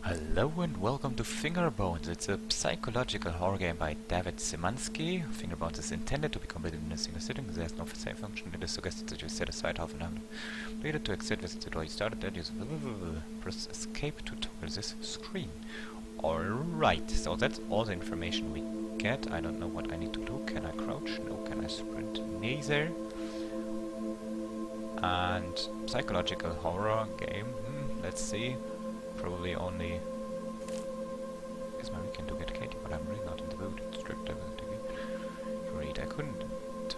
Hello and welcome to Fingerbones. It's a psychological horror game by David Szymanski. Fingerbones is intended to be completed in a single sitting. There's no save function. It is suggested that you set aside half an hour later to exit. Visit the door you started at. Use press escape to toggle this screen. Alright, so that's all the information we get. I don't know what I need to do. Can I crouch? No. Can I sprint? Neither. And psychological horror game. Let's see. Probably only is my weekend to get Katie, but I'm really not in the mood. It's strict level to read. I couldn't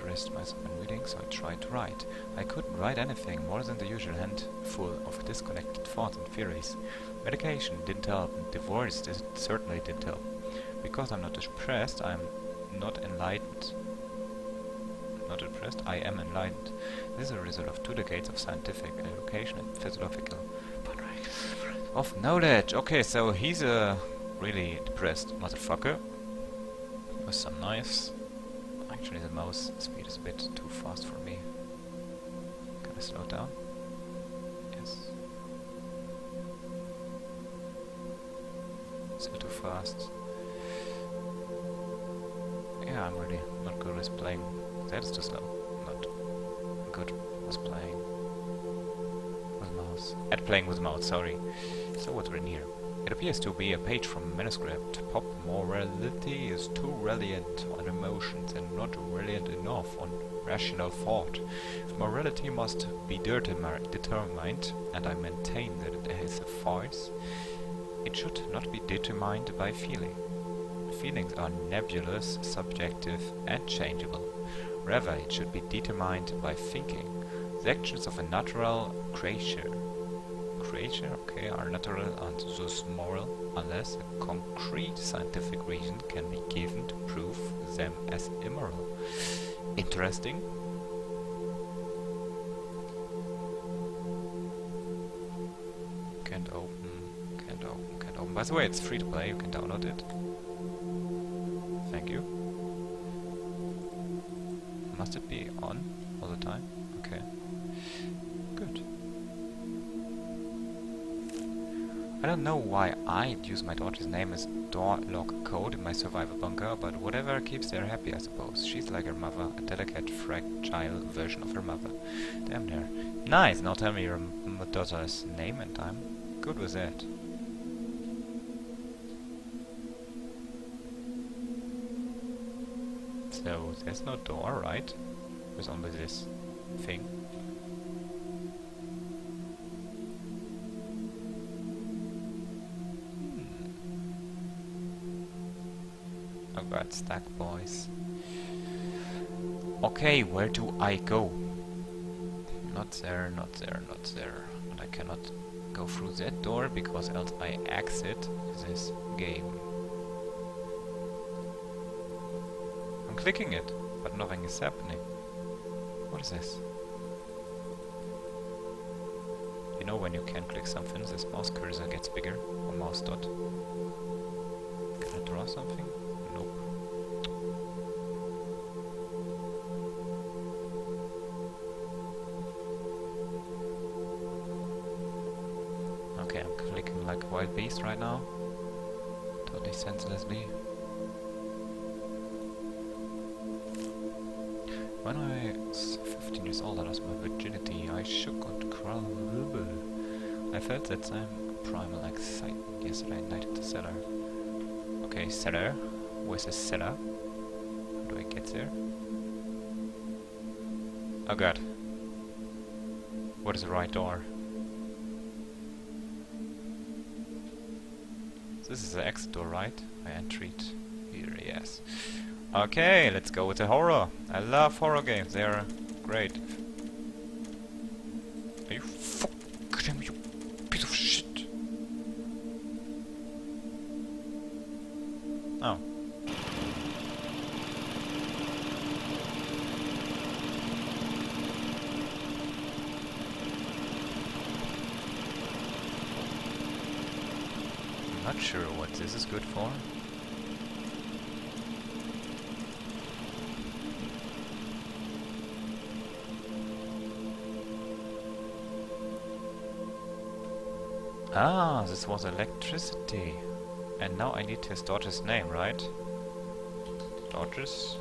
rest myself in reading, so I tried to write. I couldn't write anything more than the usual handful of disconnected thoughts and theories. Medication didn't help, and divorce certainly didn't help. Because I'm not depressed, I'm not enlightened. Not depressed, I am enlightened. This is a result of 2 decades of scientific education and philosophical of knowledge. Okay, so he's a really depressed motherfucker with some knives. Actually, the mouse speed is a bit too fast for me. Can I slow down? Yes. Still too fast. Yeah, I'm really not good with playing. That is too slow. Not good with playing with mouse. At playing with mouse, sorry. So what's written here? It appears to be a page from a manuscript. Pop morality is too reliant on emotions and not reliant enough on rational thought. If morality must be determined, and I maintain that it is a farce, it should not be determined by feeling. Feelings are nebulous, subjective, and changeable. Rather, it should be determined by thinking. The actions of a natural creature, okay, are natural and thus moral, unless a concrete scientific reason can be given to prove them as immoral. Interesting. Can't open. By the way, it's free to play, you can download it. Thank you. Must it be on all the time? Okay. Good. I don't know why I'd use my daughter's name as door lock code in my survival bunker, but whatever keeps her happy, I suppose. She's like her mother, a delicate, fragile version of her mother. Damn near. Nice! Now tell me your daughter's name and I'm good with that. So, there's no door, right? There's only this thing. Oh god, stack boys. Okay, where do I go? Not there, not there, not there. And I cannot go through that door because else I exit this game. I'm clicking it, but nothing is happening. What is this? You know when you can click something, this mouse cursor gets bigger, or mouse dot. Can I draw something? Nope. Okay, I'm clicking like a wild beast right now. Totally senselessly. When I was 15 years old, I lost my virginity. I shook and cried. I felt that same primal excitement yesterday night at the cellar. Okay, cellar. Where's the cellar? How do I get there? Oh god. What is the right door? This is the exit door, right? I entered here, yes. Okay, let's go with the horror. I love horror games, they're great. Are you fucking you piece of shit? Oh. I'm not sure what this is good for. Ah, this was electricity. And now I need his daughter's name, right? Daughter's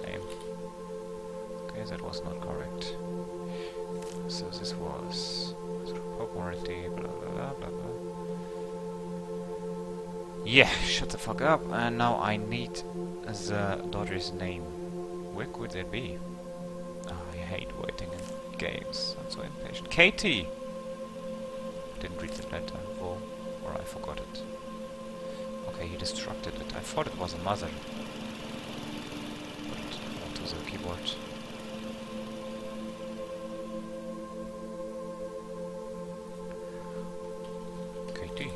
name. Okay, that was not correct. So this was property, blah blah blah blah blah. Yeah, shut the fuck up. And now I need the daughter's name. Where could that be? Oh, I hate waiting in games. I'm so impatient. Katie! Didn't read the letter, or I forgot it. Okay, he destructed it. I thought it was a mother. But onto the keyboard. Katie.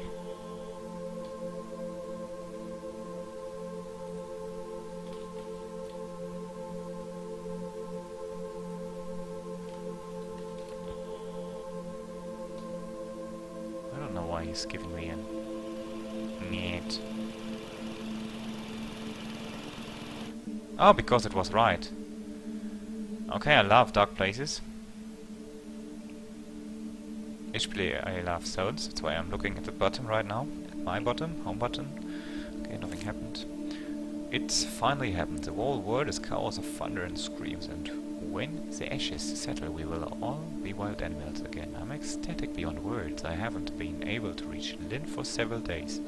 I don't know why he's giving me an niet. Oh, because it was right. Okay, I love dark places. Actually, I love zones. That's why I'm looking at the bottom right now. At my bottom, home button. Okay, nothing happened. It's finally happened. The whole world is chaos of thunder and screams, and when the ashes settle, we will all be wild animals again. I'm ecstatic beyond words. I haven't been able to reach Lynn for several days,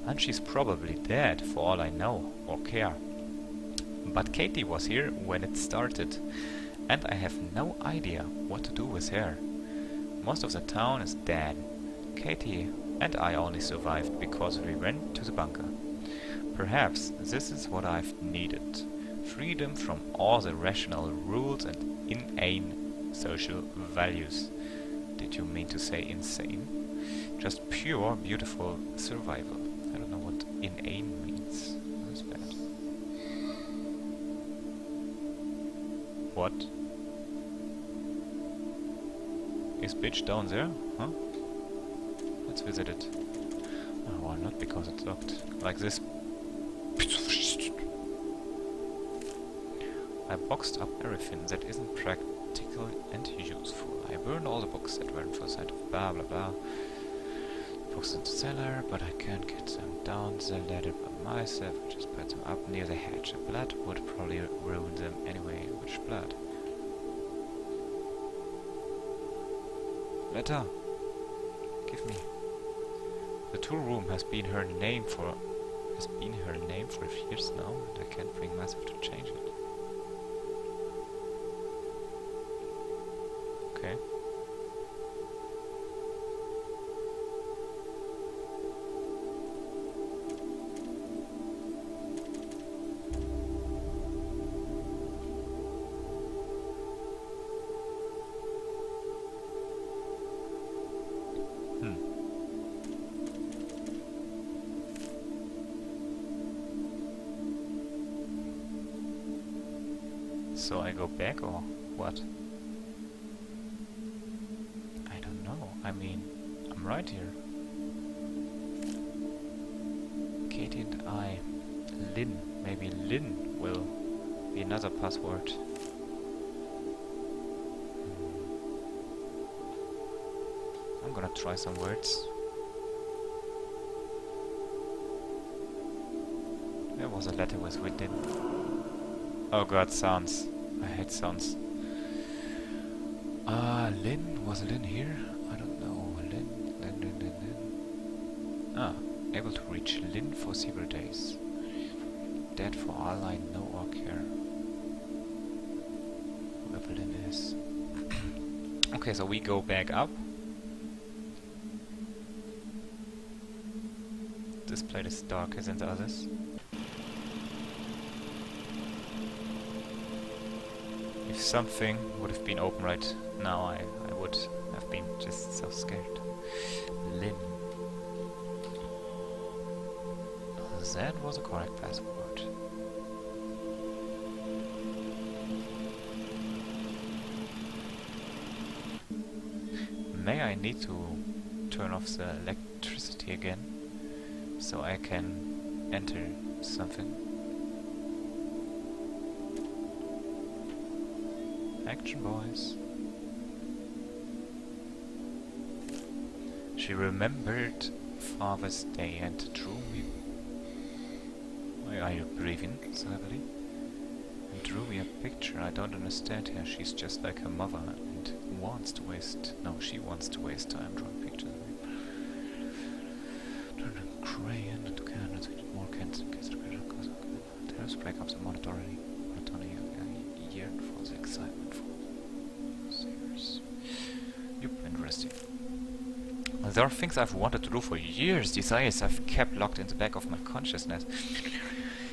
and she's probably dead for all I know or care. But Katie was here when it started, and I have no idea what to do with her. Most of the town is dead. Katie and I only survived because we went to the bunker. Perhaps this is what I've needed. Freedom from all the rational rules and inane social values. Did you mean to say insane? Just pure, beautiful survival. I don't know what inane means. That's bad. What? Is bitch down there? Huh? Let's visit it. Oh, well, not because it's locked. Like this. I boxed up everything that isn't practical and useful. I burned all the books that weren't for sight of blah blah blah. Books in the cellar, but I can't get them down the ladder by myself. I just put them up near the hatch. The blood would probably ruin them anyway. Which blood? Letter! Give me. The tool room has been her name for years now, and I can't bring myself to change it. Okay. So I go back or what? I don't know. I mean, I'm right here. Katie and I. Lynn. Maybe Lynn will be another password. I'm gonna try some words. There was a letter with Lynn. Oh god, sounds. I hate sounds. Lynn? Was Lynn here? I don't know. Lynn. Ah, able to reach Lynn for several days. Dead for all I know or care. Whoever Lynn is. Okay, so we go back up. This plate is darker than the others. If something would have been open right now, I would have been just so scared. Lynn. That was a correct password. May I need to turn off the electricity again so I can enter something? Action, boys. She remembered Father's Day and drew me... Are you breathing so heavily? And drew me a picture. I don't understand her. She's just like her mother and wants to waste... No, she wants to waste time drawing pictures. Crayon and candles, more candles, terrorist breakups are monitoring a year for the excitement for serious. Yep, interesting. There are things I've wanted to do for years, desires I've kept locked in the back of my consciousness.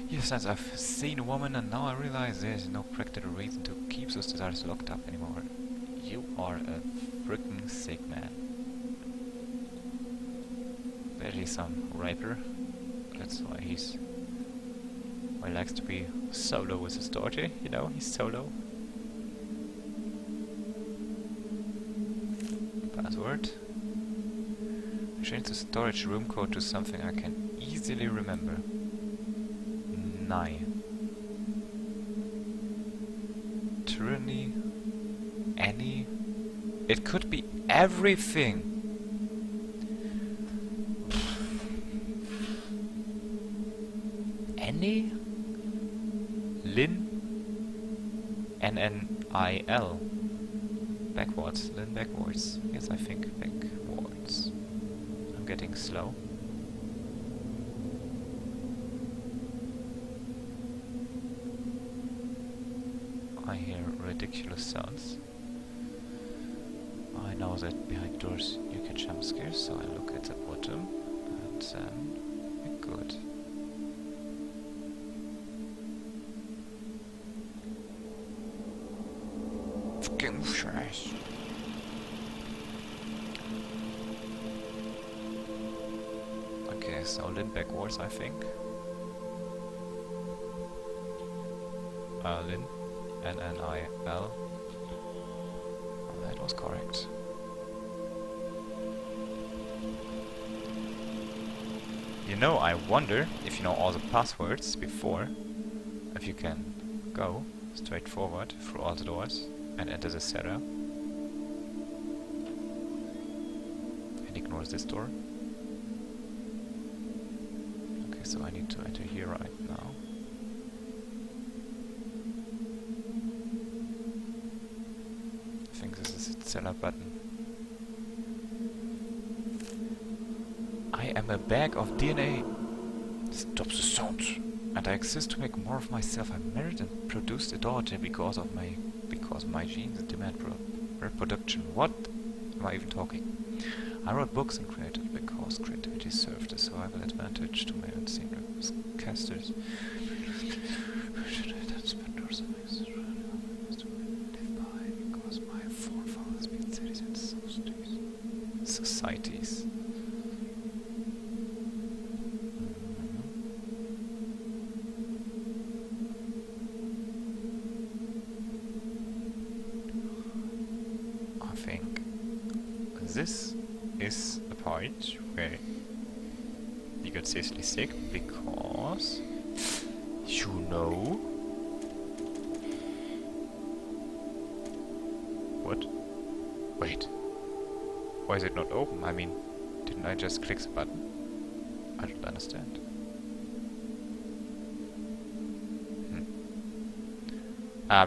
Years since I've seen a woman, and now I realize there's no practical reason to keep those desires locked up anymore. You are a freaking sick man. Maybe some raper. That's why he likes to be solo with his daughter, you know, he's solo. Password. Change the storage room code to something I can easily remember. 9. Tyranny. Any. It could be everything. Annie? Lynn? N-N-I-L. Backwards. Lynn backwards. Yes, I think backwards. I'm getting slow. I hear ridiculous sounds. I know that behind doors you get jump scares, so I look at the bottom and then we're good. Fucking scheiß. Okay, so Lynn backwards, I think. Lynn. N-N-I-L. Oh, that was correct. You know, I wonder if you know all the passwords before, if you can go straight forward through all the doors and enter the cellar. And ignores this door. Okay, so I need to enter here right now. I think this is the cellar button. I am a bag of DNA. Stop the sound. And I exist to make more of myself. I married and produced a daughter because my genes demand reproduction. What am I even talking? I wrote books and created because creativity served as survival advantage to my unseen casters. Because my forefathers built cities and societies. I think this is the part where you get seriously sick because you know what? Wait. Why is it not open? I mean, didn't I just click the button? I don't understand.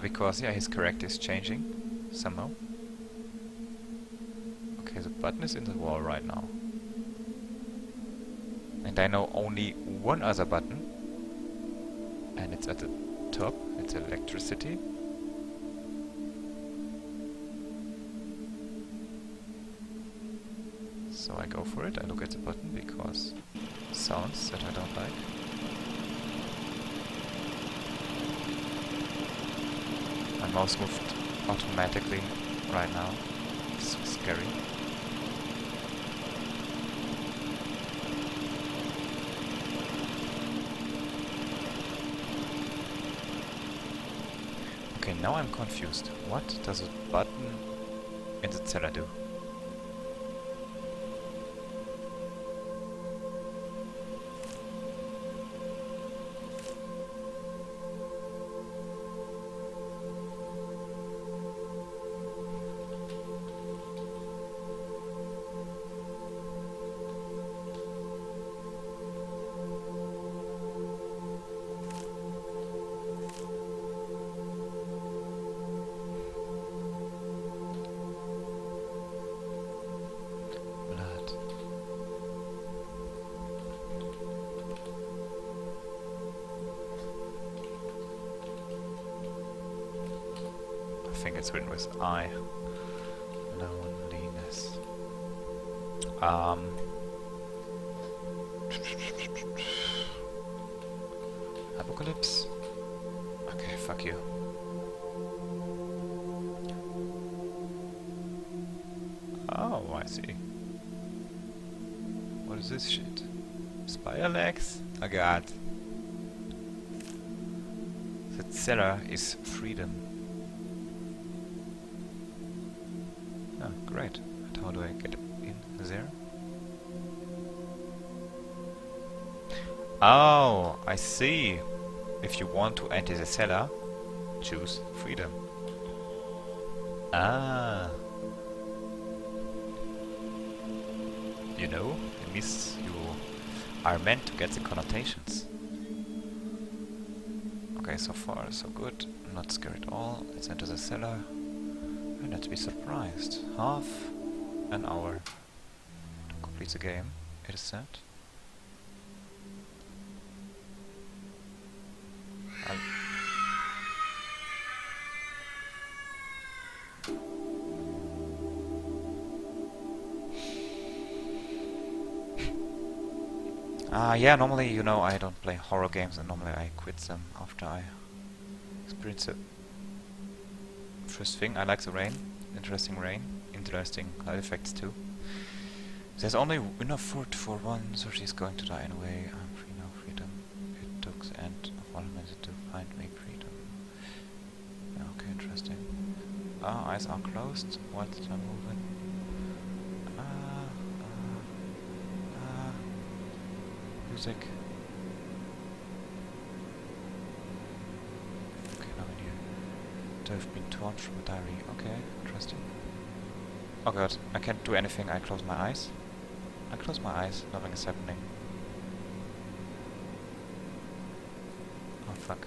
Because yeah, his character is changing somehow. Okay, the button is in the wall right now. And I know only one other button. And it's at the top. It's electricity. So I go for it. I look at the button because sounds that I don't like. My mouse moved automatically right now. It's so scary. Okay, now I'm confused. What does a button in the cellar do? it's written with I. Loneliness. Apocalypse? Okay, fuck you. Oh, I see. What is this shit? Spider legs? Oh god. The cellar is freedom. Oh, great. And how do I get in there? Oh, I see. If you want to enter the cellar, choose freedom. Ah. You know, in this you are meant to get the connotations. Okay, so far so good. Not scared at all. Let's enter the cellar. And let's be surprised. Half an hour to complete the game. It is set. Yeah, normally, you know, I don't play horror games and normally I quit them after I experience it. First thing, I like the rain. Interesting rain. Interesting light effects too. There's only enough food for one, so she's going to die anyway. I'm free now, freedom. It took the end of 1 minute to find me freedom. Yeah, okay, interesting. Eyes are closed. What's the movement? Music. Okay, now we need to have been torn from a diary. Okay, interesting. Oh god, I can't do anything. I close my eyes. I close my eyes. Nothing is happening. Oh fuck.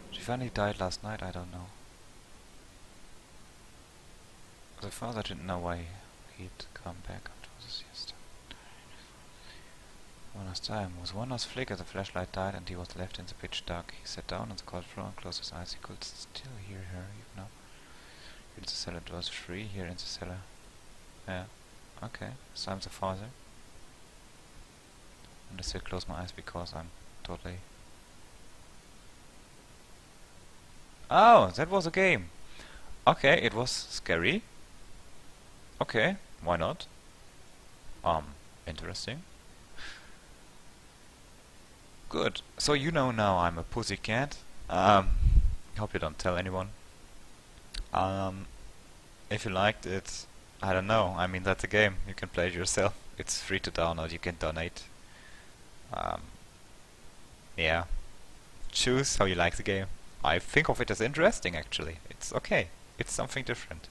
She finally died last night. I don't know. The father didn't know why he'd come back after the siesta. One last time. With one last flicker, the flashlight died and he was left in the pitch dark. He sat down on the cold floor and closed his eyes. He could still hear her, even now. In the cellar, it was free here in the cellar. Yeah, okay. So I'm the father. And I still close my eyes because I'm totally... Oh, that was a game! Okay, it was scary. Okay, why not? Interesting. Good. So you know now I'm a pussycat. Hope you don't tell anyone. If you liked it, I don't know. I mean, that's a game. You can play it yourself. It's free to download. You can donate. Yeah. Choose how you like the game. I think of it as interesting, actually. It's okay. It's something different.